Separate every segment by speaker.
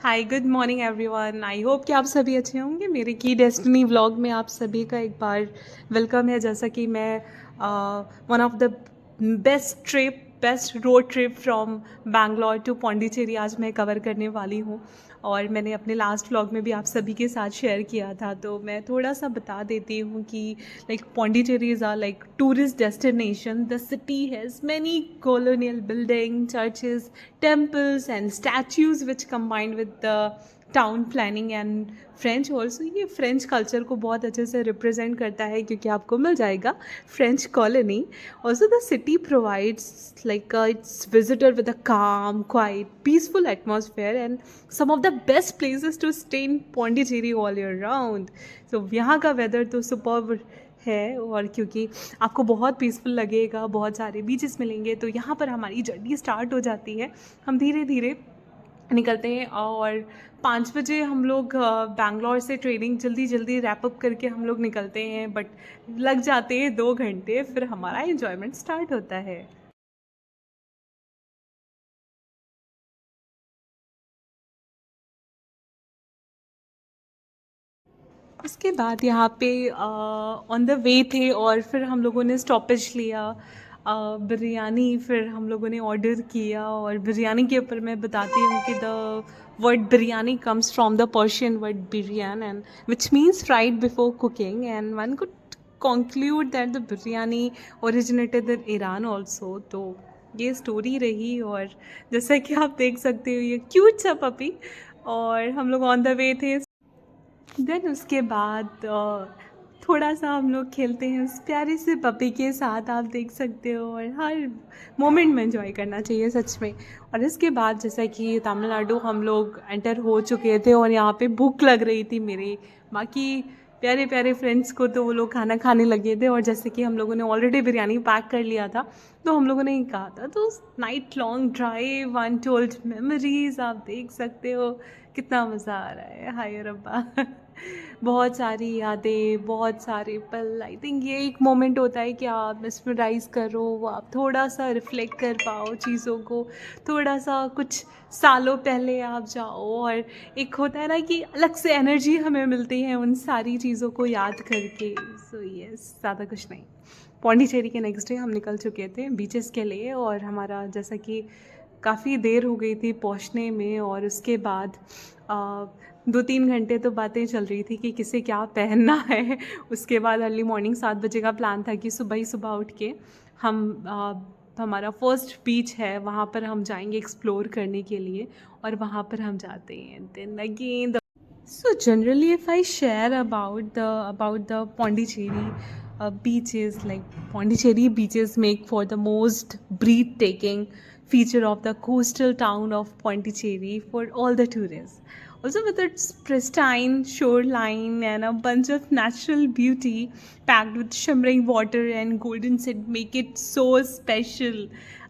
Speaker 1: Hi good morning everyone. I hope कि आप सभी अच्छे होंगे। मेरे की डेस्टिनी व्लॉग में आप सभी का एक बार वेलकम है। जैसा कि मैं one of the best road trip from Bangalore to Pondicherry आज मैं कवर करने वाली हूँ। और मैंने अपने लास्ट व्लॉग में भी आप सभी के साथ शेयर किया था, तो मैं थोड़ा सा बता देती हूँ कि like Pondicherry is are like tourist destination. The city has many colonial building, churches, temples and statues which combined with the town planning and French also. ये फ्रेंच कल्चर को बहुत अच्छे से रिप्रेजेंट करता है क्योंकि आपको मिल जाएगा French colony. Also the city provides like its visitor with a calm quite peaceful atmosphere and some of the best places to stay in Pondicherry all year round. तो यहाँ का वेदर तो सुपर्ब है, और क्योंकि आपको बहुत पीसफुल लगेगा, बहुत सारे बीचेस मिलेंगे, तो यहाँ पर हमारी जर्नी स्टार्ट हो जाती है। हम धीरे धीरे निकलते हैं और 5 बजे हम लोग बैंगलोर से ट्रेनिंग जल्दी जल्दी रैपअप करके हम लोग निकलते हैं, बट लग जाते हैं 2 घंटे, फिर हमारा एंजॉयमेंट स्टार्ट होता है। उसके बाद यहाँ पे ऑन द वे थे और फिर हम लोगों ने स्टॉपेज लिया। बिरयानी फिर हम लोगों ने ऑर्डर किया, और बिरयानी के ऊपर मैं बताती हूँ कि the word biryani comes from the Persian word biryan and which means fried before cooking, and one could conclude that the biryani originated in Iran also। तो ये स्टोरी रही, और जैसा कि आप देख सकते हो ये क्यूट सा पपी, और हम लोग ऑन द वे थे। देन उसके बाद थोड़ा सा हम लोग खेलते हैं उस प्यारे से पपी के साथ, आप देख सकते हो, और हर मोमेंट में एंजॉय करना चाहिए सच में। और इसके बाद जैसा कि तमिलनाडु हम लोग एंटर हो चुके थे और यहाँ पे भूख लग रही थी मेरे बाकी प्यारे प्यारे फ्रेंड्स को, तो वो लोग खाना खाने लगे थे, और जैसे कि हम लोगों ने ऑलरेडी बिरयानी पैक कर लिया था, तो हम लोगों ने ही कहा था। तो night long drive untold memories, आप देख सकते हो कितना मज़ा आ रहा है। हाय रब्बा बहुत सारी यादें, बहुत सारे पल। आई थिंक ये एक मोमेंट होता है कि आप मिसमराइज़ करो, आप थोड़ा सा रिफ़्लेक्ट कर पाओ चीज़ों को, थोड़ा सा कुछ सालों पहले आप जाओ, और एक होता है ना कि अलग से एनर्जी हमें मिलती है उन सारी चीज़ों को याद करके। सो यस, ज़्यादा कुछ नहीं। पौंडीचेरी के नेक्स्ट डे हम निकल चुके थे बीचेस के लिए, और हमारा जैसा कि काफ़ी देर हो गई थी पहुंचने में, और उसके बाद 2-3 घंटे तो बातें चल रही थी कि किसे क्या पहनना है। उसके बाद अर्ली मॉर्निंग 7 बजे का प्लान था कि सुबह ही सुबह उठ के हम हमारा फर्स्ट बीच है वहाँ पर हम जाएंगे एक्सप्लोर करने के लिए, और वहाँ पर हम जाते हैं। Then again so generally, if I share about the Pondicherry beaches, like Pondicherry beaches make for the most breathtaking feature of the coastal town of Pondicherry for all the tourists. Also, with its pristine shoreline and a bunch of natural beauty packed with shimmering water and golden sand, make it so special.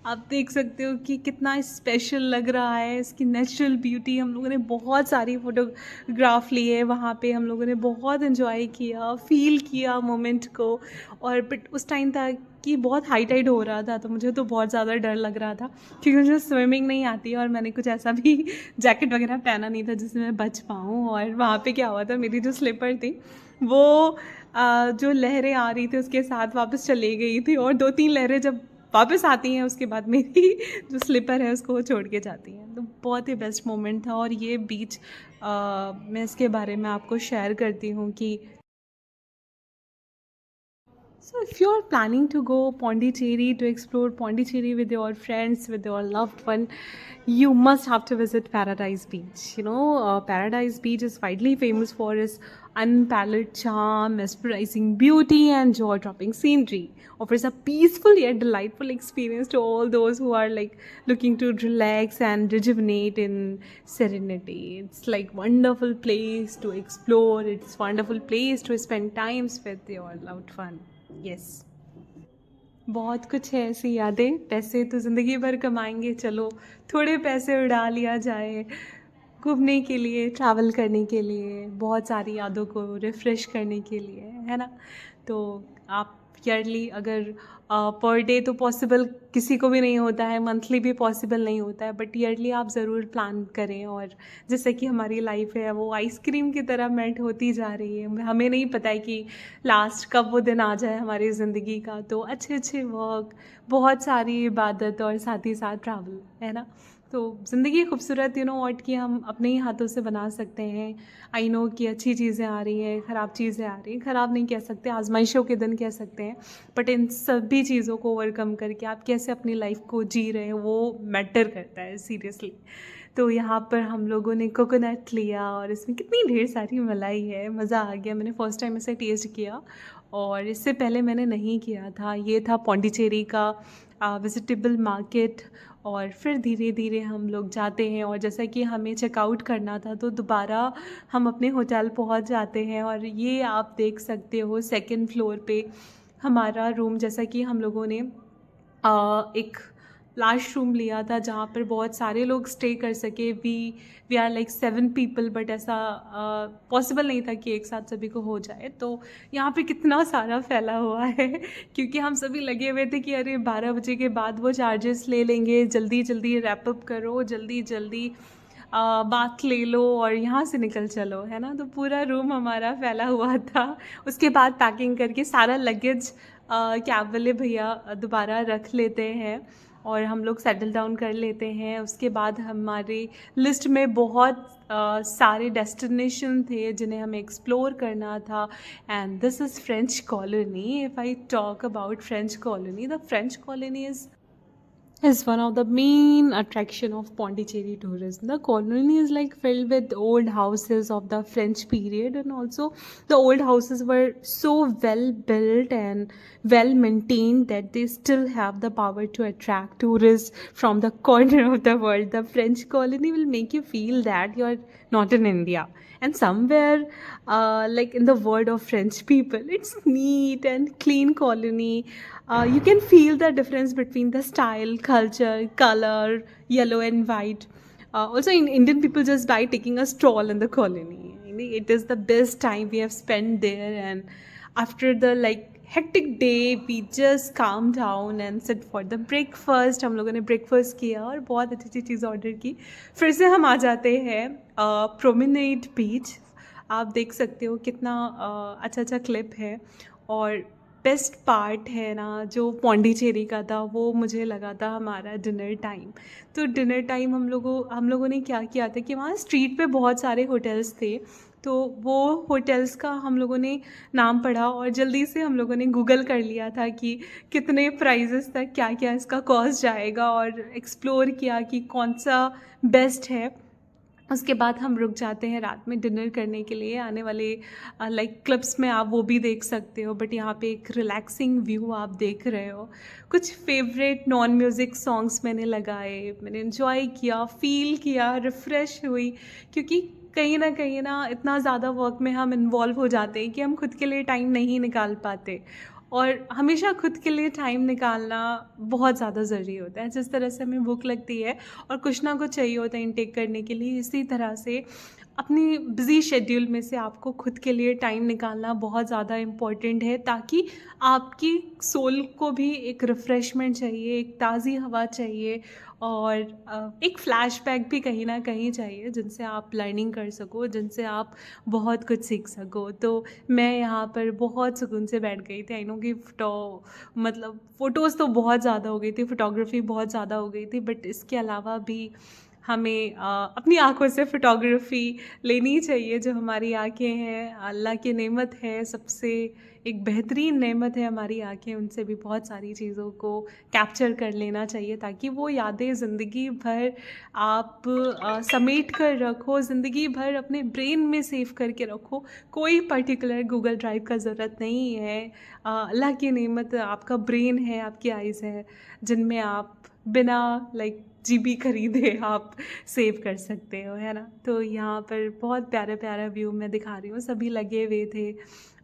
Speaker 1: आप देख सकते हो कि कितना special लग रहा है, इसकी नेचुरल ब्यूटी। हम लोगों ने बहुत सारी फोटोग्राफ लिए वहाँ पे, हम लोगों ने बहुत इन्जॉय किया, फील किया मोमेंट को। और बट उस टाइम था कि बहुत हाई टाइड हो रहा था, तो मुझे तो बहुत ज़्यादा डर लग रहा था क्योंकि मुझे स्विमिंग नहीं आती है, और मैंने कुछ ऐसा भी जैकेट वगैरह पहना नहीं था जिसमें मैं बच पाऊँ। और वहाँ पे क्या हुआ था, मेरी जो स्लीपर थी वो जो लहरें आ रही थी उसके साथ वापस चली गई थी, और 2-3 लहरें जब वापस आती हैं उसके बाद मेरी जो स्लीपर है उसको वो छोड़ के जाती हैं। तो बहुत ही बेस्ट मोमेंट था, और ये बीच मैं इसके बारे में आपको शेयर करती हूँ कि so if you're planning to go Pondicherry to explore Pondicherry with your friends, with your loved one, you must have to visit Paradise Beach. Paradise Beach is widely famous for its unparalleled charm, mesmerizing beauty, and jaw-dropping scenery. Offers a peaceful yet delightful experience to all those who are like looking to relax and rejuvenate in serenity. It's like wonderful place to explore. It's wonderful place to spend times with your loved one. Yes, बहुत कुछ है ऐसी यादें। पैसे तो ज़िंदगी भर कमाएंगे, चलो थोड़े पैसे उड़ा लिया जाए घूमने के लिए, ट्रैवल करने के लिए, बहुत सारी यादों को रिफ़्रेश करने के लिए, है ना? तो आप ईयरली अगर पर डे तो पॉसिबल किसी को भी नहीं होता है, मंथली भी पॉसिबल नहीं होता है, बट ईयरली आप ज़रूर प्लान करें। और जैसे कि हमारी लाइफ है वो आइसक्रीम की तरह मेल्ट होती जा रही है, हमें नहीं पता है कि लास्ट कब वो दिन आ जाए हमारी ज़िंदगी का। तो अच्छे अच्छे वर्क, बहुत सारी इबादत और साथ ही साथ ट्रैवल, है ना। तो ज़िंदगी खूबसूरत व्हाट कि हम अपने ही हाथों से बना सकते हैं। आई नो कि अच्छी चीज़ें आ रही हैं, ख़राब चीज़ें आ रही हैं, ख़राब नहीं कह सकते, आजमाइशों के दिन कह सकते हैं, बट इन सभी चीज़ों को ओवरकम करके आप कैसे अपनी लाइफ को जी रहे हो वो मैटर करता है सीरियसली। तो यहाँ पर हम लोगों ने कोकोनट लिया और इसमें कितनी ढेर सारी मलाई है, मज़ा आ गया। मैंने फ़र्स्ट टाइम इसे टेस्ट किया और इससे पहले मैंने नहीं किया था। ये था पौंडीचेरी का वेजिटेबल मार्केट। और फिर धीरे धीरे हम लोग जाते हैं और जैसा कि हमें चेकआउट करना था तो दोबारा हम अपने होटल पहुंच जाते हैं। और ये आप देख सकते हो सेकंड फ्लोर पे हमारा रूम, जैसा कि हम लोगों ने एक लार्ज रूम लिया था जहाँ पर बहुत सारे लोग स्टे कर सके। We are like 7 people, but ऐसा पॉसिबल नहीं था कि एक साथ सभी को हो जाए। तो यहाँ पे कितना सारा फैला हुआ है क्योंकि हम सभी लगे हुए थे कि अरे 12 बजे के बाद वो चार्जेस ले लेंगे, जल्दी जल्दी रैप अप करो, जल्दी जल्दी बात ले लो और यहाँ से निकल चलो, है ना। तो पूरा रूम हमारा फैला हुआ था। उसके बाद पैकिंग करके सारा लगेज कैब वाले भैया दोबारा रख लेते हैं और हम लोग सेटल डाउन कर लेते हैं। उसके बाद हमारी लिस्ट में बहुत सारे डेस्टिनेशन थे जिन्हें हमें एक्सप्लोर करना था। And this is French colony. If I talk about French colony, the French colony is one of the main attraction of Pondicherry tourism. The colony is like filled with old houses of the French period, and also the old houses were so well built and well maintained that they still have the power to attract tourists from the corner of the world. The French colony will make you feel that you're not in India and somewhere like in the world of French people. It's neat and clean colony. You can feel the difference between the style, culture, color, yellow and white. Also, in Indian people just by taking a stroll in the colony. It is the best time we have spent there, and after the hectic day, we just calm down and sit for the breakfast. हम लोगों ने breakfast किया और बहुत अच्छी अच्छी चीज़ order की। फिर से हम आ जाते हैं प्रोमेनेड बीच। आप देख सकते हो कितना अच्छा अच्छा क्लिप है। और बेस्ट पार्ट है ना जो पौंडीचेरी का था, वो मुझे लगा था हमारा डिनर टाइम। तो डिनर टाइम हम लोगों ने क्या किया था कि वहाँ स्ट्रीट पे बहुत सारे होटल्स थे। तो वो होटल्स का हम लोगों ने नाम पढ़ा और जल्दी से हम लोगों ने गूगल कर लिया था कि कितने प्राइजेस तक क्या क्या इसका कॉस्ट जाएगा, और एक्सप्लोर किया कि कौन सा बेस्ट है। उसके बाद हम रुक जाते हैं रात में डिनर करने के लिए। आने वाले क्लिप्स में आप वो भी देख सकते हो, बट यहाँ पे एक रिलैक्सिंग व्यू आप देख रहे हो। कुछ फेवरेट नॉन म्यूज़िक सॉन्ग्स मैंने लगाए, मैंने इन्जॉय किया, फील किया, रिफ़्रेश हुई। क्योंकि कहीं ना इतना ज़्यादा वर्क में हम इन्वॉल्व हो जाते हैं कि हम खुद के लिए टाइम नहीं निकाल पाते। और हमेशा खुद के लिए टाइम निकालना बहुत ज़्यादा ज़रूरी होता है। जिस तरह से हमें भूख लगती है और कुछ ना कुछ चाहिए होता है इनटेक करने के लिए, इसी तरह से अपनी बिज़ी शेड्यूल में से आपको खुद के लिए टाइम निकालना बहुत ज़्यादा इम्पॉर्टेंट है, ताकि आपकी सोल को भी एक रिफ़्रेशमेंट चाहिए, एक ताज़ी हवा चाहिए और एक फ्लैशबैक भी कहीं ना कहीं चाहिए, जिनसे आप लर्निंग कर सको, जिनसे आप बहुत कुछ सीख सको। तो मैं यहाँ पर बहुत सुकून से बैठ गई थी। आई नो कि फ़ोटोज़ तो बहुत ज़्यादा हो गई थी, फ़ोटोग्राफी बहुत ज़्यादा हो गई थी, बट इसके अलावा भी हमें अपनी आँखों से फ़ोटोग्राफी लेनी चाहिए। जो हमारी आँखें हैं अल्लाह की नेमत है, सबसे एक बेहतरीन नेमत है हमारी आँखें। उनसे भी बहुत सारी चीज़ों को कैप्चर कर लेना चाहिए, ताकि वो यादें ज़िंदगी भर आप समेट कर रखो, ज़िंदगी भर अपने ब्रेन में सेव करके रखो। कोई पर्टिकुलर गूगल ड्राइव का ज़रूरत नहीं है। अल्लाह की नेमत आपका ब्रेन है, आपकी आइज़ है, जिनमें आप बिना जीबी खरीदे आप सेव कर सकते हो, है ना? तो यहाँ पर बहुत प्यारा-प्यारा व्यू मैं दिखा रही हूँ, सभी लगे हुए थे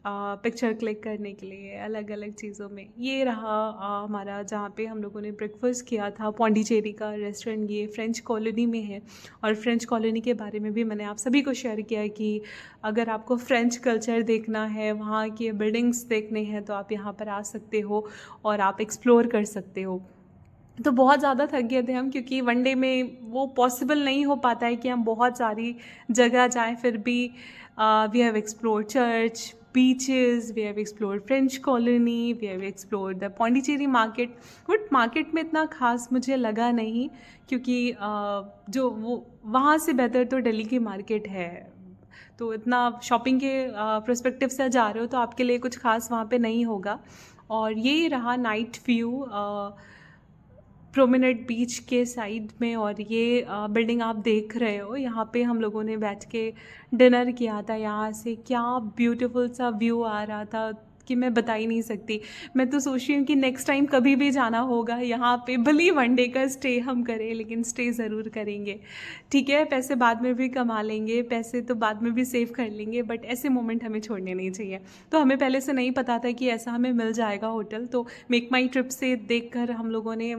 Speaker 1: पिक्चर क्लिक करने के लिए अलग-अलग चीज़ों में। ये रहा हमारा जहाँ पे हम लोगों ने ब्रेकफ़ास्ट किया था, पौंडीचेरी का रेस्टोरेंट, ये फ्रेंच कॉलोनी में है। और फ्रेंच कॉलोनी के बारे में भी मैंने आप सभी को शेयर किया है कि अगर आपको फ्रेंच कल्चर देखना है, वहाँ की बिल्डिंग्स देखने हैं, तो आप यहाँ पर आ सकते हो और आप एक्सप्लोर कर सकते हो। तो बहुत ज़्यादा थक गए थे हम, क्योंकि वन डे में वो पॉसिबल नहीं हो पाता है कि हम बहुत सारी जगह जाएं। फिर भी we have explored church, beaches, we have explored French colony, we have explored the Pondicherry market. But market में इतना खास मुझे लगा नहीं, क्योंकि जो वो वहाँ से बेहतर तो दिल्ली की मार्केट है। तो इतना शॉपिंग के पर्सपेक्टिव से जा रहे हो तो आपके लिए कुछ खास वहाँ पे नहीं होगा। और ये रहा नाइट व्यू प्रोमेनेड बीच के साइड में। और ये बिल्डिंग आप देख रहे हो, यहाँ पे हम लोगों ने बैठ के डिनर किया था। यहाँ से क्या ब्यूटीफुल सा व्यू आ रहा था कि मैं बता ही नहीं सकती। मैं तो सोच रही हूँ कि नेक्स्ट टाइम कभी भी जाना होगा यहाँ पे, भले ही वन डे का स्टे हम करें, लेकिन स्टे ज़रूर करेंगे। ठीक है, पैसे बाद में भी कमा लेंगे, पैसे तो बाद में भी सेव कर लेंगे, बट ऐसे मोमेंट हमें छोड़ने नहीं चाहिए। तो हमें पहले से नहीं पता था कि ऐसा हमें मिल जाएगा होटल, तो मेक माई ट्रिप से देखकर हम लोगों ने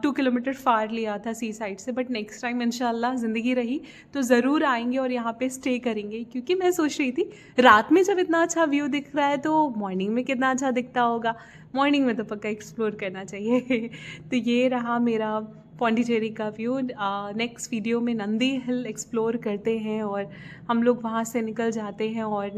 Speaker 1: 2 किलोमीटर फार लिया था सी साइड से। बट नेक्स्ट टाइम इंशाल्लाह ज़िंदगी रही तो ज़रूर आएंगे और यहाँ पे स्टे करेंगे, क्योंकि मैं सोच रही थी रात में जब इतना अच्छा व्यू दिख रहा है तो मॉर्निंग में कितना अच्छा दिखता होगा। मॉर्निंग में तो पक्का एक्सप्लोर करना चाहिए। तो ये रहा मेरा पौंडीचेरी का व्यू। नेक्स्ट वीडियो में नंदी हिल एक्सप्लोर करते हैं और हम लोग वहाँ से निकल जाते हैं और